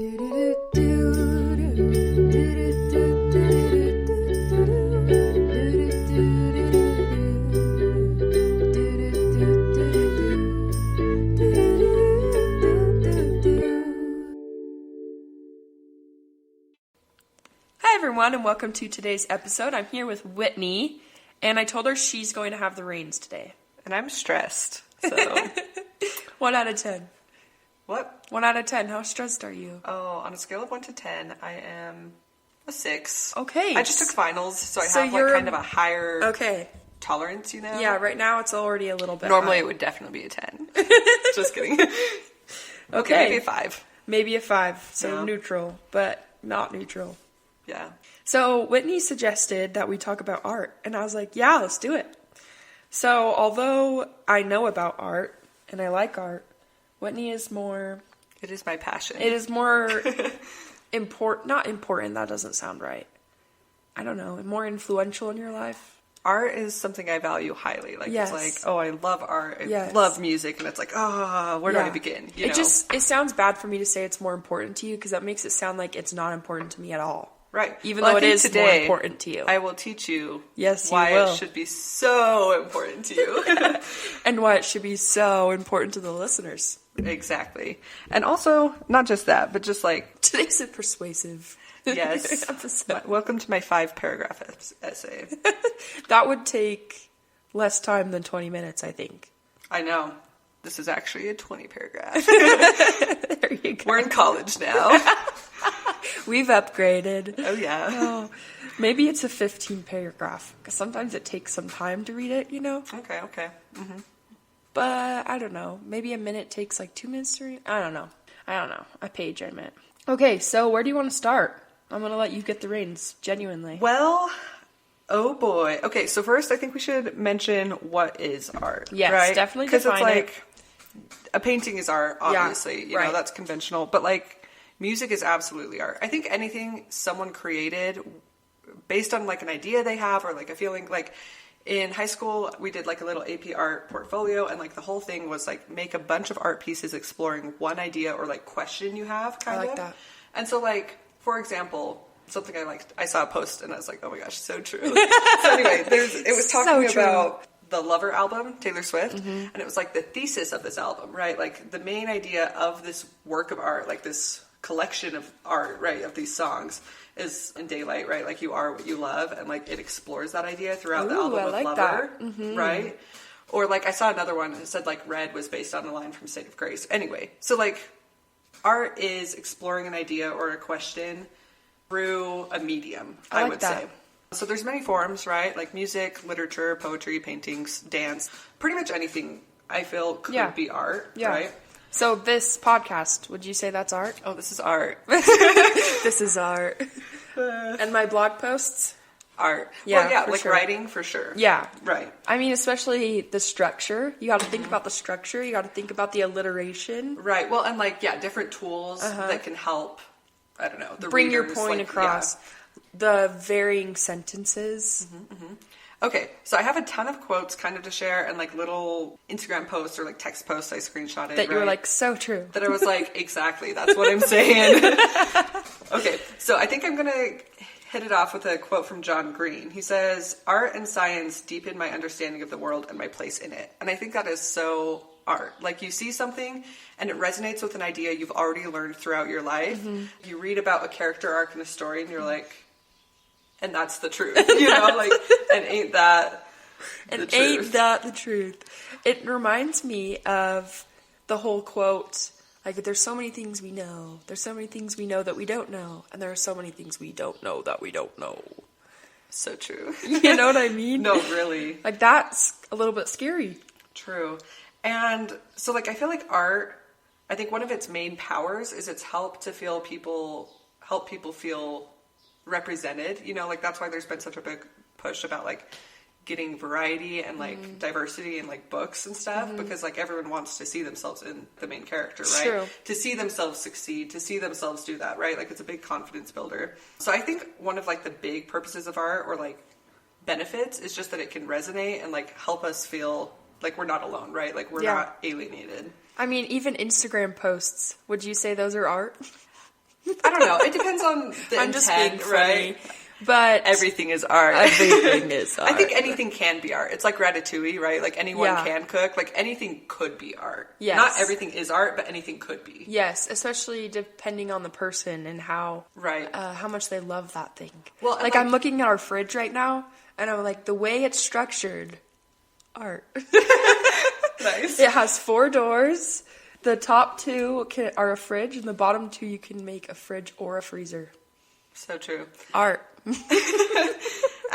Hi everyone, and welcome to today's episode. I'm here with Whitney, and I told her she's going to have the reins today. And I'm stressed, so... 1 out of 10. What? 1 out of 10. How stressed are you? Oh, on a scale of 1 to 10, I am a 6. Okay. I just took finals, so I have like kind of a higher tolerance, you know? Yeah, right now it's already a little bit Normally high. it would definitely be a 10. Just kidding. Okay. Maybe a 5. Maybe a 5, so Yeah. neutral, but not neutral. Yeah. So Whitney suggested that we talk about art, and I was like, yeah, let's do it. So although I know about art, and I like art, Whitney is more... It is my passion. It is more not important, that doesn't sound right. I don't know, more influential in your life? Art is something I value highly. Like, Yes. It's like, oh, I love art. I Yes. love music. And it's like, where do I begin? You know? It sounds bad for me to say it's more important to you, because that makes it sound like it's not important to me at all. Right. Even though it is more important to you. I will teach you Yes, you why will. it should be so important to you. And why it should be so important to the listeners. Exactly. And also, not just that, but just like... Today's a persuasive Yes. episode. Welcome to my 5-paragraph essay. That would take less time than 20 minutes, I think. I know. This is actually a 20-paragraph. There you go. We're in college now. We've upgraded. Oh, yeah. Oh, maybe it's a 15-paragraph, because sometimes it takes some time to read it, you know? Okay. Mm-hmm. But, I don't know. Maybe a minute takes like 2 minutes to read. I don't know. A page, I meant. Okay, so where do you want to start? I'm going to let you get the reins, genuinely. Well, oh boy. Okay, so first I think we should mention what is art. Yes, right? definitely Because it's define like, a painting is art, obviously. You know, that's conventional. But like, music is absolutely art. I think anything someone created based on like an idea they have or like a feeling, like in high school we did like a little AP art portfolio, and like the whole thing was like make a bunch of art pieces exploring one idea or like question you have kind of. I like that. And so like, for example, something I saw a post and I was like, oh my gosh, so true. So anyway, it was talking about the Lover album, Taylor Swift, and it was like the thesis of this album, right? Like the main idea of this work of art, like this collection of art, right, of these songs is in daylight, right? Like you are what you love, and like it explores that idea throughout the album with Lover, right? Or like I saw another one that said like Red was based on a line from State of Grace. Anyway, so like art is exploring an idea or a question through a medium, I would say. So there's many forms, right? Like music, literature, poetry, paintings, dance, pretty much anything I feel could be art, right? So this podcast, would you say that's art? Oh, this is art. This is art. And my blog posts? Art. Yeah, well, yeah, for like sure. writing for sure. Yeah. Right. I mean, especially the structure. You got to think about the structure. You got to think about the alliteration. Right. Well, and like, different tools that can help, I don't know, bring your point across. Yeah. The varying sentences. Okay, so I have a ton of quotes kind of to share and like little Instagram posts or like text posts I screenshotted. That you were like, so true. That I was like, exactly, that's what I'm saying. Okay, so I think I'm going to hit it off with a quote from John Green. He says, art and science deepen my understanding of the world and my place in it. And I think that is so art. Like you see something and it resonates with an idea you've already learned throughout your life. You read about a character arc in a story and you're like, and that's the truth, you know, like, and ain't that the truth? It reminds me of the whole quote, like, there's so many things we know. There's so many things we know that we don't know. And there are so many things we don't know that we don't know. So true. You know what I mean? No, really. Like, that's a little bit scary. True. And so, like, I feel like art, I think one of its main powers is its help people feel represented, you know, like that's why there's been such a big push about like getting variety and like diversity in like books and stuff, because like everyone wants to see themselves in the main character, right? True. To see themselves succeed, to see themselves do that, right? Like it's a big confidence builder. So I think one of like the big purposes of art or like benefits is just that it can resonate and like help us feel like we're not alone, right? Like we're not alienated. I mean, even Instagram posts, would you say those are art? I don't know. It depends on the I'm intent, just being funny, right? but everything is art. Everything is art. I think anything can be art. It's like Ratatouille, right? Like anyone can cook. Like anything could be art. Yes. Not everything is art, but anything could be. Yes, especially depending on the person and how much they love that thing. Well, like I'm looking at our fridge right now, and I'm like, the way it's structured, art. Nice. It has 4 doors. The top 2 are a fridge, and the bottom 2 you can make a fridge or a freezer. So true. Art. And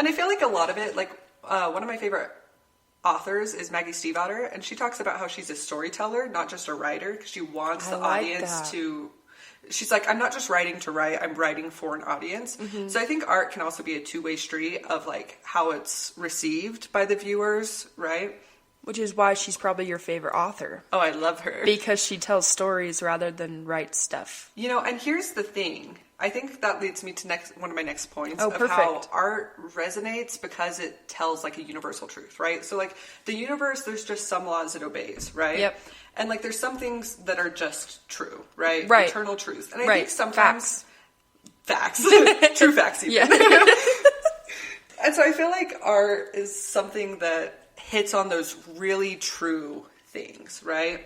I feel like a lot of it, like one of my favorite authors is Maggie Stiefvater, and she talks about how she's a storyteller, not just a writer, because she wants the audience to... She's like, I'm not just writing to write, I'm writing for an audience. Mm-hmm. So I think art can also be a two-way street of like how it's received by the viewers, right? Which is why she's probably your favorite author. Oh, I love her. Because she tells stories rather than writes stuff. You know, and here's the thing. I think that leads me to one of my next points of how art resonates because it tells like a universal truth, right? So like the universe, there's just some laws it obeys, right? Yep. And like there's some things that are just true, right? Right. Eternal truth. And I think sometimes... Facts. True facts even. Yeah. And so I feel like art is something that hits on those really true things, right?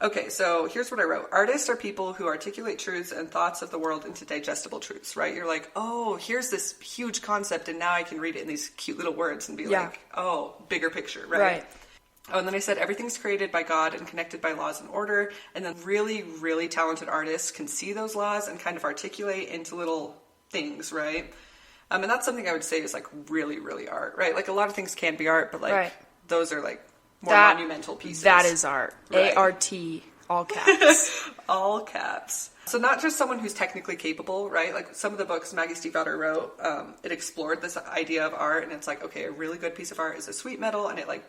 Okay, so here's what I wrote. Artists are people who articulate truths and thoughts of the world into digestible truths, right? You're like, oh, here's this huge concept, and now I can read it in these cute little words and be like, oh, bigger picture, right? Oh, and then I said everything's created by God and connected by laws and order, and then really, really talented artists can see those laws and kind of articulate into little things, right? And that's something I would say is like really, really art, right? Like a lot of things can be art, but like those are like more monumental pieces. That is art. Right. A-R-T, all caps. All caps. So not just someone who's technically capable, right? Like some of the books Maggie Stiefvater wrote, it explored this idea of art, and it's like, okay, a really good piece of art is a sweet metal, and it like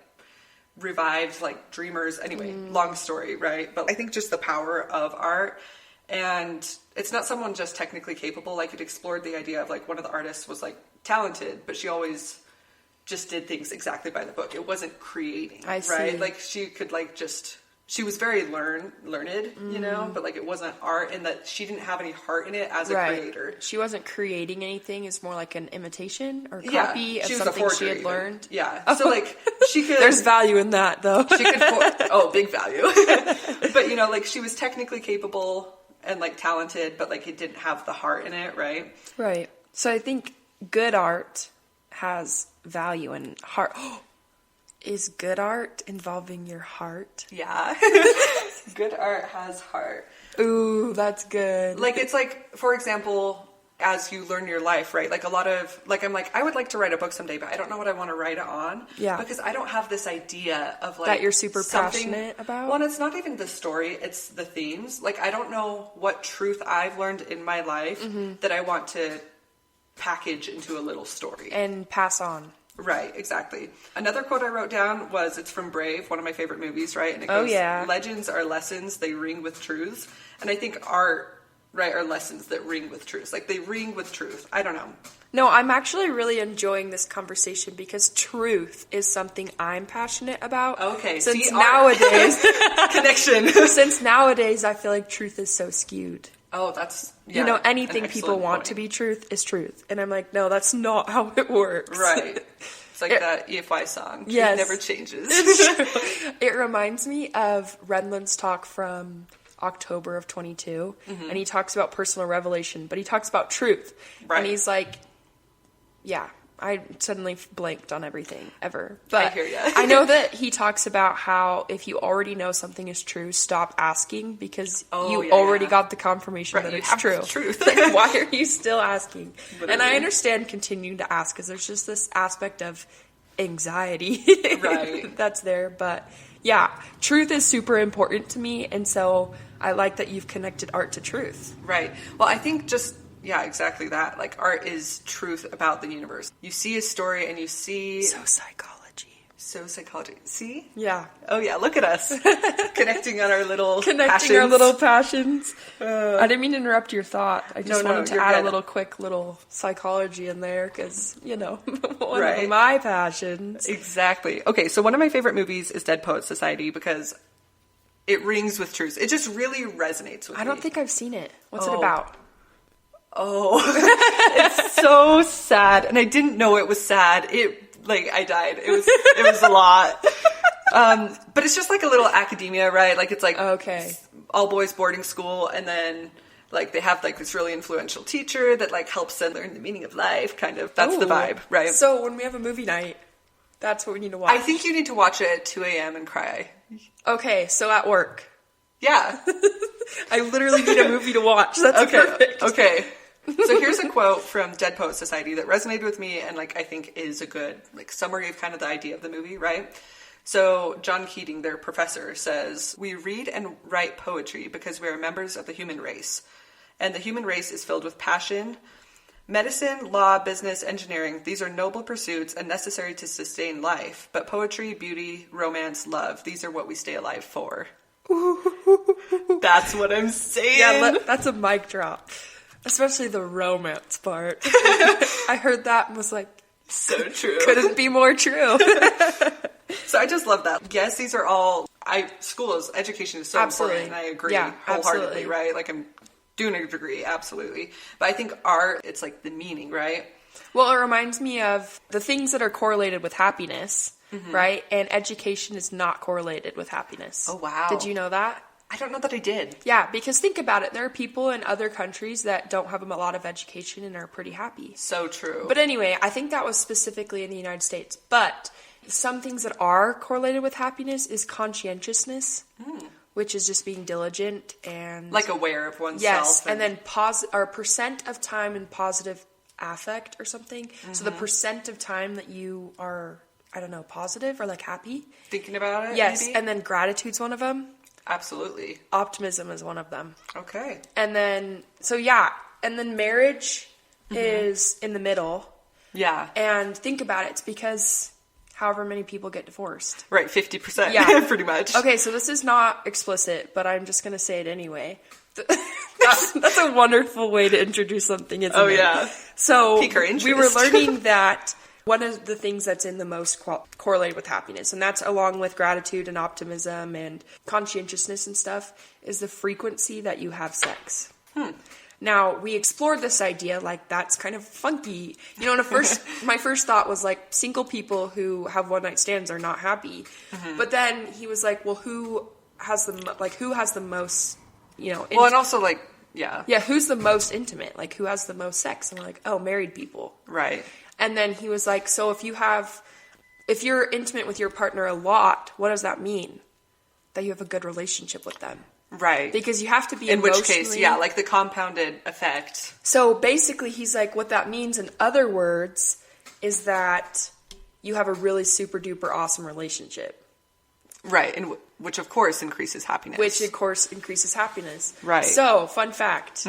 revived like dreamers. Anyway, long story, right? But I think just the power of art, and it's not someone just technically capable. Like it explored the idea of like one of the artists was like talented, but she always just did things exactly by the book. It wasn't creating, right? Like she could like just... She was very learned, you know, but like it wasn't art, and that she didn't have any heart in it as a creator. She wasn't creating anything. It's more like an imitation or copy of something she had learned. Yeah. So like she could... There's value in that though. She could... big value. But you know, like she was technically capable and like talented, but like it didn't have the heart in it, right? Right. So I think good art has value and heart. Is good art involving your heart? Yeah. Good art has heart. Ooh, that's good. Like, it's like, for example, as you learn your life, right? Like, a lot of, like, I'm like, I would like to write a book someday, but I don't know what I want to write it on. Yeah. Because I don't have this idea of, like... That you're super passionate about? Well, and it's not even the story, it's the themes. Like, I don't know what truth I've learned in my life that I want to package into a little story. And pass on. Right, exactly. Another quote I wrote down was, it's from Brave, one of my favorite movies, right? And it goes, legends are lessons, they ring with truths. And I think art, right, are lessons that ring with truths. Like, they ring with truth. I don't know. No, I'm actually really enjoying this conversation because truth is something I'm passionate about. Okay, since nowadays... Connection. Since nowadays, I feel like truth is so skewed. Oh, that's... Yeah, you know, anything people want to be truth is truth. And I'm like, no, that's not how it works. Right. It's like that EFY song. Truth never changes. It reminds me of Renland's talk from October of 22. Mm-hmm. And he talks about personal revelation, but he talks about truth. Right. And he's like, yeah, I suddenly blanked on everything ever. But I hear ya. I know that he talks about how if you already know something is true, stop asking because you already got the confirmation that it's true. Truth. Like, why are you still asking? Literally. And I understand continuing to ask because there's just this aspect of anxiety that's there. But yeah, truth is super important to me. And so I like that you've connected art to truth. Right. Well, I think just... Yeah, exactly that. Like, art is truth about the universe. You see a story and you see... So psychology. See? Yeah. Oh, yeah, look at us. Connecting on our little passions. I didn't mean to interrupt your thought. I just wanted to add a little quick little psychology in there because, you know, one of my passions. Exactly. Okay, so one of my favorite movies is Dead Poets Society because it rings with truth. It just really resonates with me. I don't think I've seen it. What's it about? Oh, it's so sad. And I didn't know it was sad. I died. It was a lot. But it's just like a little academia, right? Like, it's like all boys boarding school, and then like they have like this really influential teacher that like helps them learn the meaning of life, kind of. That's the vibe, right? So when we have a movie night, that's what we need to watch. I think you need to watch it at 2 a.m. and cry. Okay, so at work. Yeah. I literally need a movie to watch. That's perfect. Okay. So here's a quote from Dead Poet Society that resonated with me and like I think is a good like summary of kind of the idea of the movie, right? So John Keating, their professor, says, "We read and write poetry because we are members of the human race. And the human race is filled with passion. Medicine, law, business, engineering, these are noble pursuits and necessary to sustain life. But poetry, beauty, romance, love, these are what we stay alive for." That's what I'm saying. Yeah, that's a mic drop. Especially the romance part. I heard that and was like, so true. Couldn't be more true. So I just love that. Yes, these are all, education is so important, and I agree wholeheartedly, right? Like, I'm doing a degree, absolutely. But I think art, it's like the meaning, right? Well, it reminds me of the things that are correlated with happiness, right? And education is not correlated with happiness. Oh, wow. Did you know that? I don't know that I did. Yeah, because think about it. There are people in other countries that don't have a lot of education and are pretty happy. So true. But anyway, I think that was specifically in the United States. But some things that are correlated with happiness is conscientiousness, which is just being diligent and... like aware of oneself. Yes, and then percent of time in positive affect or something. So the percent of time that you are, I don't know, positive or like happy. Thinking about it, yes, maybe? And then gratitude's one of them. Absolutely. Optimism is one of them. Okay. And then, and then marriage is in the middle. Yeah. And think about it, it's because however many people get divorced. Right, 50%. Yeah. Pretty much. Okay, so this is not explicit, but I'm just going to say it anyway. That's a wonderful way to introduce something, isn't it? Oh, yeah. So, pique our interest. We were learning that one of the things that's in the most correlated with happiness, and that's along with gratitude and optimism and conscientiousness and stuff, is the frequency that you have sex. Now, we explored this idea, like, that's kind of funky. You know, my first thought was, like, single people who have one-night stands are not happy. But then he was like, well, who has the most, you know... well, and also, like, yeah. Yeah, who's the most intimate? Like, who has the most sex? And we're like, oh, married people. Right. And then he was like, so if you're intimate with your partner a lot, what does that mean? That you have a good relationship with them. Right. Because you have to be in which case, yeah, like the compounded effect. So basically he's like, what that means in other words is that you have a really super duper awesome relationship. Right. And which of course increases happiness. Right. So, fun fact.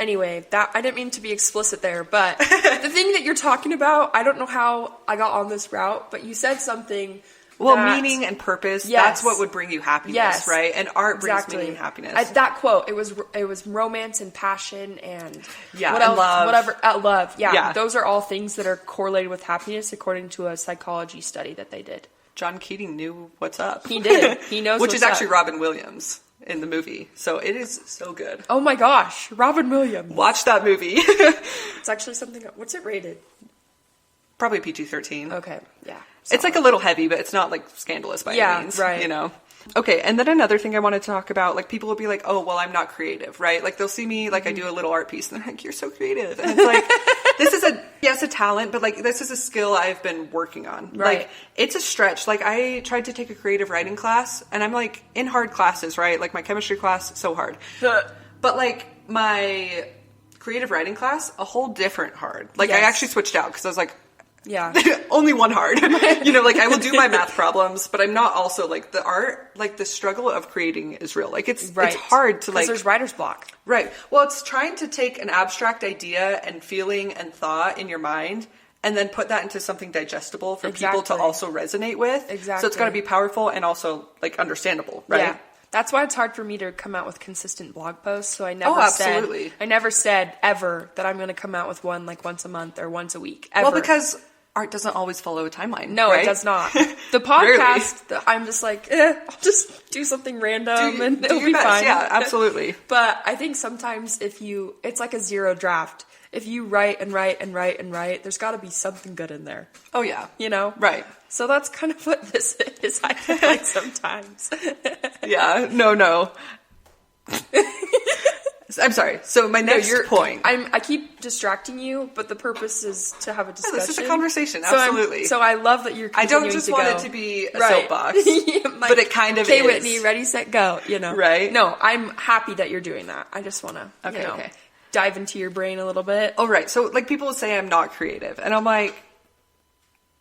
Anyway, that I didn't mean to be explicit there, but the thing that you're talking about, I don't know how I got on this route, but you said something. Well, meaning and purpose, that's what would bring you happiness, right? And art brings meaning and happiness. That quote, it was romance and passion and love. Love. Yeah, those are all things that are correlated with happiness according to a psychology study that they did. John Keating knew what's up. He did. He knows which is actually Robin Williams in the movie. So it is so good. Oh my gosh, Robin Williams. Watch that movie. It's actually something, what's it rated? Probably PG-13. Okay, yeah. It's like a little heavy, but it's not like scandalous by any means. Right. You know? Okay, and then another thing I wanted to talk about, like people will be like, oh, well, I'm not creative, right? Like they'll see me, like I do a little art piece and they're like, you're so creative. And it's like, this is a talent, but like this is a skill I've been working on. Right. Like it's a stretch. Like I tried to take a creative writing class and I'm like in hard classes, right? Like my chemistry class, so hard. But like my creative writing class, a whole different hard. Like I actually switched out because I was like, yeah. only one hard. You know, like I will do my math problems, but I'm not also like the art, like the struggle of creating is real. Like it's hard to like. There's writer's block. Right. Well, it's trying to take an abstract idea and feeling and thought in your mind and then put that into something digestible for people to also resonate with. Exactly. So it's got to be powerful and also like understandable, right? Yeah. That's why it's hard for me to come out with consistent blog posts. So I never said ever that I'm going to come out with one like once a month or once a week. Ever. Well, because art doesn't always follow a timeline. No, right? It does not. The podcast, I'm just like, I'll just do something random and it'll be fine. Yeah, absolutely. But I think sometimes it's like a zero draft. If you write and write and write and write, there's got to be something good in there. Oh, yeah. You know? Right. So that's kind of what this is, I feel like sometimes. Yeah, no. I'm sorry. So my next point. I keep distracting you, but the purpose is to have a discussion. This is a conversation, absolutely. So I love that you're continuing to go. I don't just want it to be a soapbox, but it kind of is. Okay, Whitney, ready, set, go, you know. Right? No, I'm happy that you're doing that. I just want to, dive into your brain a little bit. Oh, right. So, like, people would say I'm not creative. And I'm like,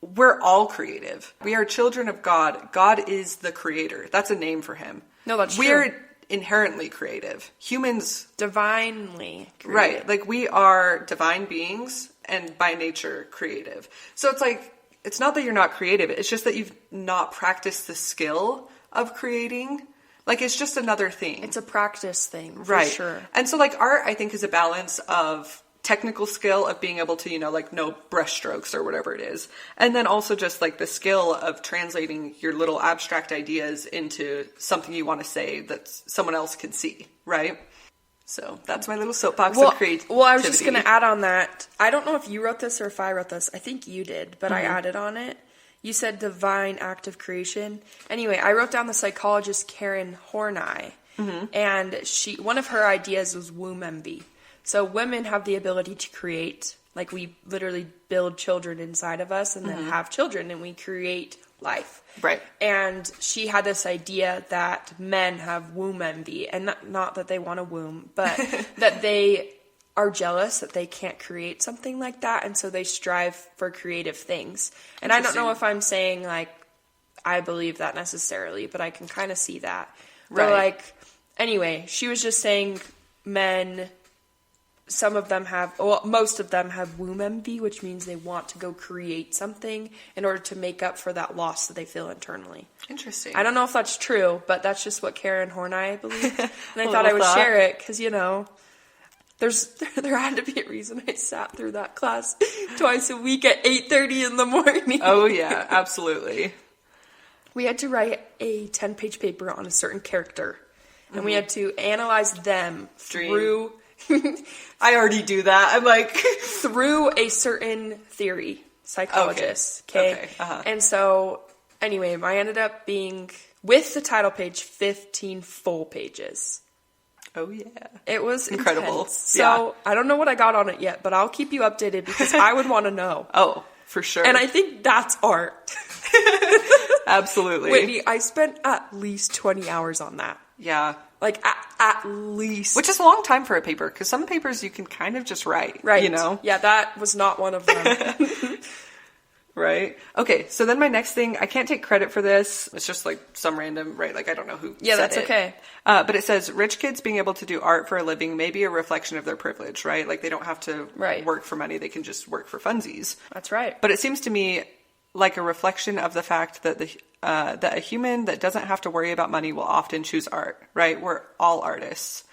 we're all creative. We are children of God. God is the creator. That's a name for him. No, that's true. We're inherently creative. Humans. Divinely creative. Right. Like, we are divine beings and by nature creative. So it's like, it's not that you're not creative. It's just that you've not practiced the skill of creating. Like, it's just another thing. It's a practice thing, for sure. And so, like, art, I think, is a balance of technical skill of being able to, know brush strokes or whatever it is. And then also just, like, the skill of translating your little abstract ideas into something you want to say that someone else can see, right? So that's my little soapbox of creativity. Well, I was just going to add on that. I don't know if you wrote this or if I wrote this. I think you did, but I added on it. You said divine act of creation. Anyway, I wrote down the psychologist Karen Horney, and one of her ideas was womb envy. So women have the ability to create, like we literally build children inside of us and then have children and we create life. Right. And she had this idea that men have womb envy, and not that they want a womb, but that they are jealous that they can't create something like that, and so they strive for creative things. And I don't know if I'm saying, like, I believe that necessarily, but I can kind of see that. Right. But, like, anyway, she was just saying men, most of them have womb envy, which means they want to go create something in order to make up for that loss that they feel internally. Interesting. I don't know if that's true, but that's just what Karen Horney believed. And I thought I would share it because, there had to be a reason I sat through that class twice a week at 8:30 in the morning. Oh, yeah, absolutely. We had to write a 10-page paper on a certain character, and we had to analyze them through... I already do that. I'm like... through a certain theory, psychologist. Okay. And so, anyway, I ended up being, with the title page, 15 full pages. Oh, yeah. It was incredible. Intense. So, I don't know what I got on it yet, but I'll keep you updated because I would want to know. Oh, for sure. And I think that's art. Absolutely. Whitney, I spent at least 20 hours on that. Yeah. Like, at least. Which is a long time for a paper, because some papers you can kind of just write. Right. You know? Yeah, that was not one of them. Right? Okay, so then my next thing, I can't take credit for this. It's just like some random, right? Like I don't know who said it. Yeah, that's okay. But it says, rich kids being able to do art for a living may be a reflection of their privilege, right? Like they don't have to work for money. They can just work for funsies. That's right. But it seems to me like a reflection of the fact that that a human that doesn't have to worry about money will often choose art, right? We're all artists.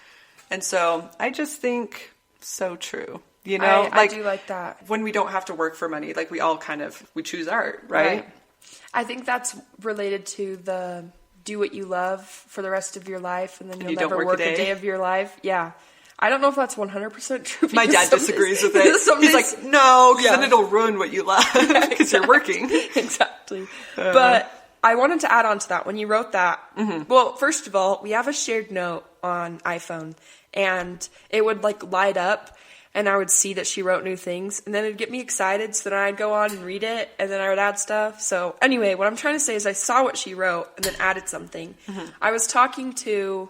And so I just think so true. You know, I do like that. When we don't have to work for money, like we all we choose art, right? I think that's related to the do what you love for the rest of your life and then you'll never work a day of your life. Yeah. I don't know if that's 100% true. My dad disagrees with it. He's like, no, because then it'll ruin what you love because you're working. Exactly. But I wanted to add on to that. When you wrote that, well, first of all, we have a shared note on iPhone and it would like light up. And I would see that she wrote new things, and then it'd get me excited, so then I'd go on and read it, and then I would add stuff. So anyway, what I'm trying to say is I saw what she wrote, and then added something. I was talking to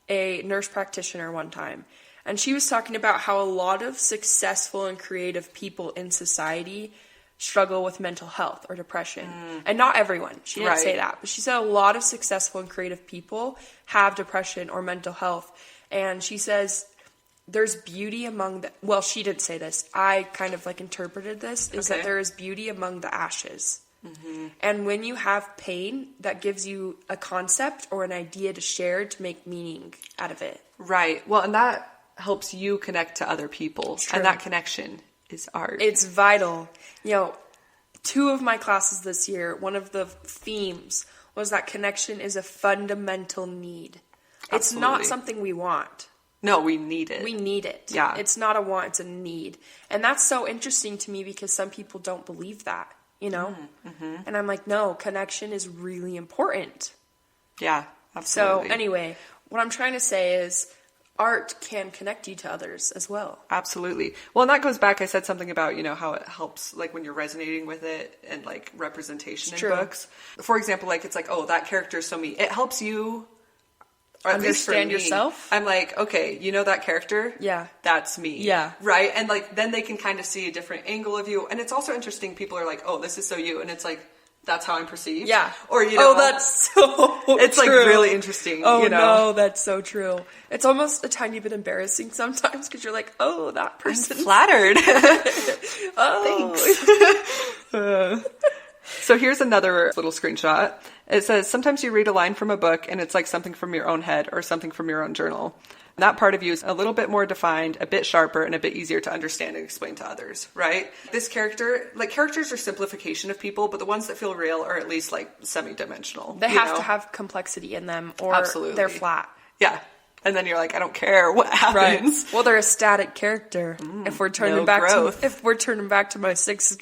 a nurse practitioner one time, and she was talking about how a lot of successful and creative people in society struggle with mental health or depression. And not everyone. She didn't say that. But she said a lot of successful and creative people have depression or mental health. And she says... there's beauty among the... Well, she didn't say this. I kind of, like, interpreted this, is that there is beauty among the ashes. And when you have pain, that gives you a concept or an idea to share to make meaning out of it. Right. Well, and that helps you connect to other people. And that connection is art. It's vital. You know, 2 of my classes this year, one of the themes was that connection is a fundamental need. Absolutely. It's not something we want. No, we need it. We need it. Yeah. It's not a want, it's a need. And that's so interesting to me because some people don't believe that, you know? Mm-hmm. And I'm like, no, connection is really important. Yeah, absolutely. So anyway, what I'm trying to say is art can connect you to others as well. Absolutely. Well, and that goes back, I said something about, you know, how it helps, like, when you're resonating with it and, like, representation in books. For example, like, it's like, oh, that character is so me. It helps you... Or understand yourself. I'm like, okay, you know that character? Yeah. That's me. Yeah. Right? And like, then they can kind of see a different angle of you. And it's also interesting. People are like, oh, this is so you. And it's like, that's how I'm perceived. Yeah. Or, you know. Oh, that's so It's true. like really interesting. Oh, you know? No, that's so true. It's almost a tiny bit embarrassing sometimes because you're like, oh, that person. I'm flattered. Thanks. So here's another little screenshot. It says, sometimes you read a line from a book and it's like something from your own head or something from your own journal. That part of you is a little bit more defined, a bit sharper, and a bit easier to understand and explain to others, right? This character, like characters are simplification of people, but the ones that feel real are at least like semi-dimensional. They have to have complexity in them or they're flat. Yeah. And then you're like, I don't care what happens. Right. Well, they're a static character. If we're turning back to my 6th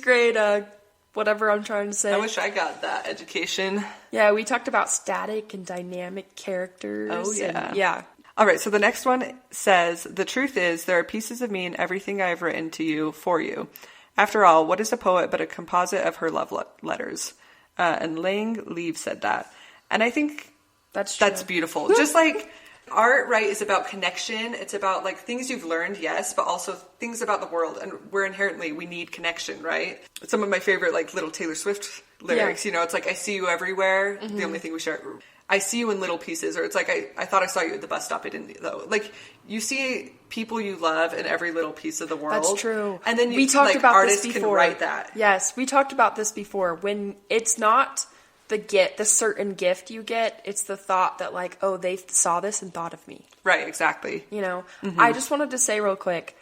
grade, whatever I'm trying to say. I wish I got that education. Yeah, we talked about static and dynamic characters. Oh, yeah. Yeah. All right, so the next one says, the truth is there are pieces of me in everything I have written to you for you. After all, what is a poet but a composite of her love letters? And Lang Leave said that. And I think that's beautiful. Just like... Art, right, is about connection. It's about, like, things you've learned, yes, but also things about the world. And we need connection, right? Some of my favorite, like, little Taylor Swift lyrics, you know, it's like, I see you everywhere. Mm-hmm. The only thing we share, I see you in little pieces. Or it's like, I thought I saw you at the bus stop. I didn't, though. Like, you see people you love in every little piece of the world. That's true. And then we talked about artists this before. Can write that. Yes, we talked about this before. When it's not... the certain gift you get, it's the thought that like, oh, they saw this and thought of me. Right, exactly. You know, I just wanted to say real quick,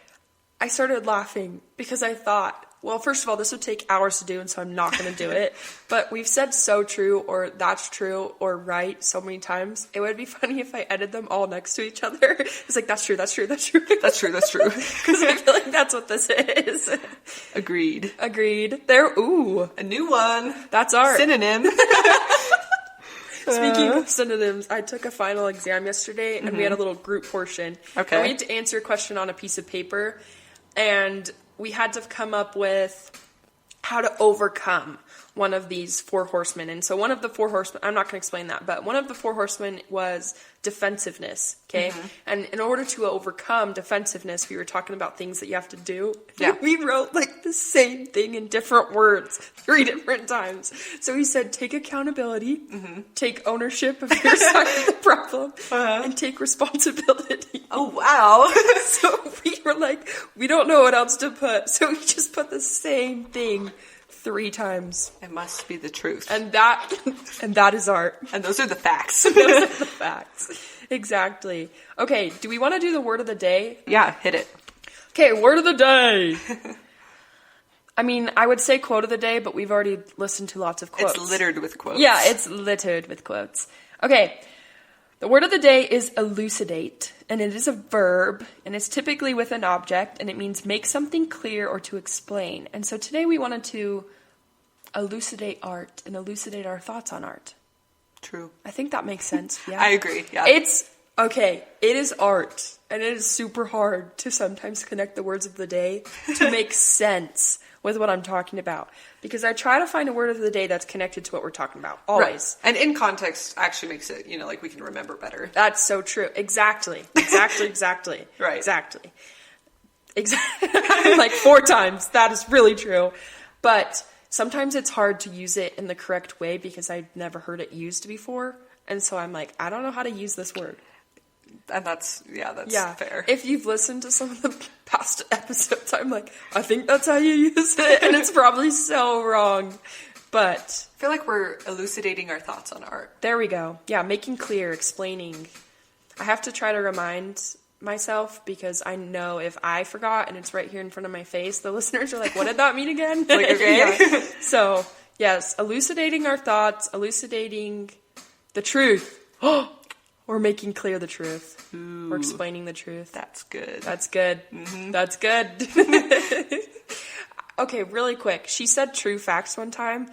I started laughing because I thought, well, first of all, this would take hours to do, and so I'm not going to do it. But we've said so true, or that's true, or right so many times. It would be funny if I edited them all next to each other. It's like, that's true, that's true, that's true. That's true, that's true. Because I feel like that's what this is. Agreed. There, ooh. A new one. That's art. Synonym. Speaking of synonyms, I took a final exam yesterday, and we had a little group portion. Okay. And we had to answer a question on a piece of paper, and we had to come up with how to overcome one of these 4 horsemen. And so one of the 4 horsemen, I'm not going to explain that, but one of the 4 horsemen was defensiveness, okay? Mm-hmm. And in order to overcome defensiveness, we were talking about things that you have to do. Yeah. We wrote like the same thing in different words 3 different times. So he said, take accountability, take ownership of your side of the problem, and take responsibility. Oh, wow. So we were like, we don't know what else to put. So we just put the same thing 3 times. It must be the truth. And that is art. And those are the facts. Those are the facts. Exactly. Okay, do we want to do the word of the day? Yeah, hit it. Okay, word of the day. I mean, I would say quote of the day, but we've already listened to lots of quotes. It's littered with quotes. Yeah, it's littered with quotes. Okay, the word of the day is elucidate, and it is a verb, and it's typically with an object, and it means make something clear or to explain. And so today we wanted to elucidate art and elucidate our thoughts on art. True. I think that makes sense. Yeah. I agree. Yeah. It is art, and it is super hard to sometimes connect the words of the day to make sense with what I'm talking about. Because I try to find a word of the day that's connected to what we're talking about. Always. Right. And in context actually makes it, like we can remember better. That's so true. Exactly. Right. Exactly. Like 4 times. That is really true. But sometimes it's hard to use it in the correct way because I've never heard it used before. And so I'm like, I don't know how to use this word. And that's fair. If you've listened to some of the past episodes, I'm like, I think that's how you use it. And it's probably so wrong. But I feel like we're elucidating our thoughts on art. There we go. Yeah, making clear, explaining. I have to try to remind myself because I know if I forgot and it's right here in front of my face, the listeners are like, what did that mean again? Like, okay. Yeah. So, yes, elucidating our thoughts, elucidating the truth. We're making clear the truth. Ooh, we're explaining the truth. That's good. That's good. Mm-hmm. That's good. Okay, really quick. She said true facts one time.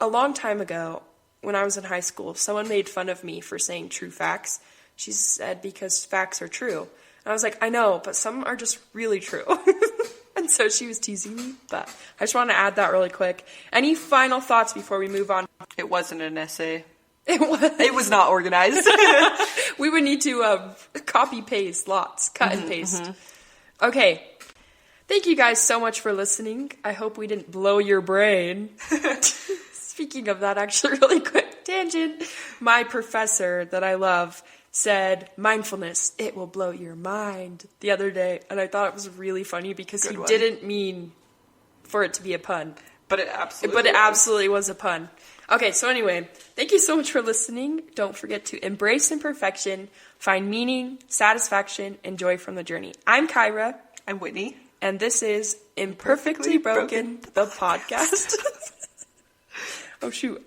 A long time ago, when I was in high school, someone made fun of me for saying true facts. She said, because facts are true. And I was like, I know, but some are just really true. And so she was teasing me, but I just want to add that really quick. Any final thoughts before we move on? It wasn't an essay. It was not organized. We would need to copy paste lots, cut and paste. Mm-hmm. Okay. Thank you guys so much for listening. I hope we didn't blow your brain. Speaking of that, actually, really quick tangent. My professor that I love said, mindfulness, it will blow your mind, the other day. And I thought it was really funny because he didn't mean for it to be a pun. But it absolutely was a pun. Okay, so anyway, thank you so much for listening. Don't forget to embrace imperfection, find meaning, satisfaction, and joy from the journey. I'm Kyra. I'm Whitney. And this is Imperfectly Broken, the podcast. Oh, shoot.